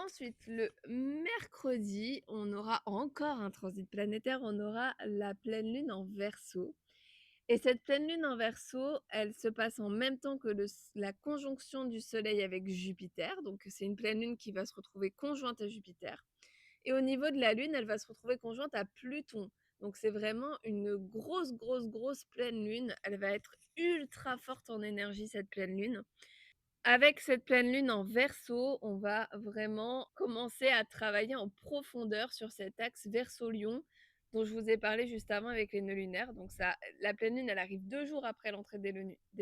Ensuite, le mercredi, on aura encore un transit planétaire, on aura la pleine lune en Verseau et cette pleine lune en Verseau, elle se passe en même temps que la conjonction du Soleil avec Jupiter, donc c'est une pleine lune qui va se retrouver conjointe à Jupiter et au niveau de la Lune, elle va se retrouver conjointe à Pluton. Donc c'est vraiment une grosse, grosse, grosse pleine lune. Elle va être ultra forte en énergie, cette pleine lune. Avec cette pleine lune en Verseau, on va vraiment commencer à travailler en profondeur sur cet axe Verseau-Lion dont je vous ai parlé juste avant avec les nœuds lunaires. Donc ça, la pleine lune, elle arrive 2 jours après l'entrée des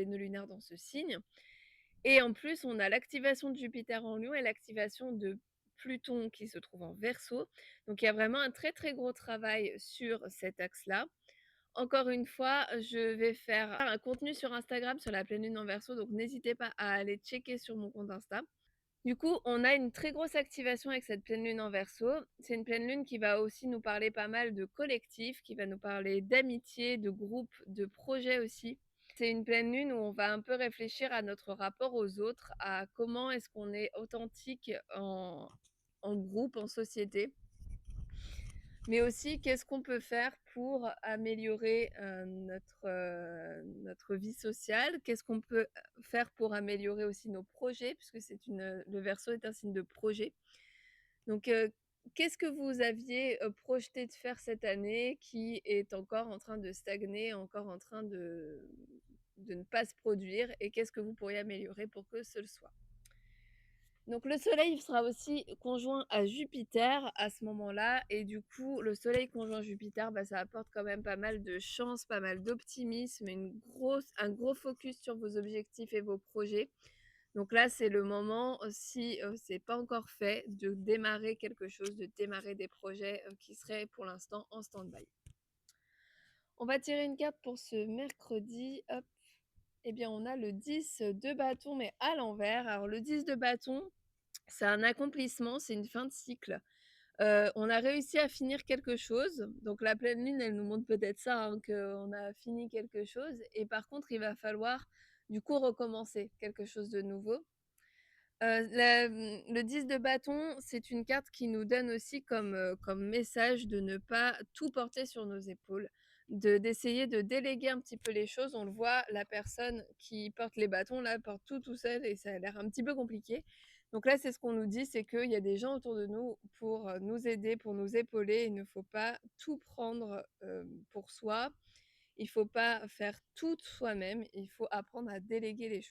nœuds lunaires dans ce signe. Et en plus, on a l'activation de Jupiter en Lion et l'activation de Pluton qui se trouve en Verseau. Donc il y a vraiment un très très gros travail sur cet axe-là. Encore une fois, je vais faire un contenu sur Instagram sur la pleine lune en Verseau, donc n'hésitez pas à aller checker sur mon compte Insta. Du coup, on a une très grosse activation avec cette pleine lune en Verseau. C'est une pleine lune qui va aussi nous parler pas mal de collectif, qui va nous parler d'amitié, de groupe, de projet aussi. C'est une pleine lune où on va un peu réfléchir à notre rapport aux autres, à comment est-ce qu'on est authentique en groupe, en société. Mais aussi, qu'est-ce qu'on peut faire pour améliorer notre vie sociale? Qu'est-ce qu'on peut faire pour améliorer aussi nos projets? Puisque le Verseau est un signe de projet. Donc, qu'est-ce que vous aviez projeté de faire cette année qui est encore en train de stagner, encore en train de ne pas se produire? Et qu'est-ce que vous pourriez améliorer pour que ce le soit? Donc le Soleil sera aussi conjoint à Jupiter à ce moment-là et du coup, le Soleil conjoint Jupiter, ça apporte quand même pas mal de chance, pas mal d'optimisme, un gros focus sur vos objectifs et vos projets. Donc là, c'est le moment, si c'est pas encore fait, de démarrer quelque chose, de démarrer des projets qui seraient pour l'instant en stand-by. On va tirer une carte pour ce mercredi. Hop. Eh bien, on a le 10 de bâton, mais à l'envers. Alors, le 10 de bâton, c'est un accomplissement, c'est une fin de cycle. On a réussi à finir quelque chose, donc la pleine lune, elle nous montre peut-être ça, hein, qu'on a fini quelque chose et par contre, il va falloir du coup recommencer quelque chose de nouveau. Le 10 de bâton, c'est une carte qui nous donne aussi comme message de ne pas tout porter sur nos épaules, d'essayer de déléguer un petit peu les choses. On le voit, la personne qui porte les bâtons, là, porte tout seul et ça a l'air un petit peu compliqué. Donc là, c'est ce qu'on nous dit, c'est qu'il y a des gens autour de nous pour nous aider, pour nous épauler. Il ne faut pas tout prendre pour soi. Il ne faut pas faire tout soi-même. Il faut apprendre à déléguer les choses.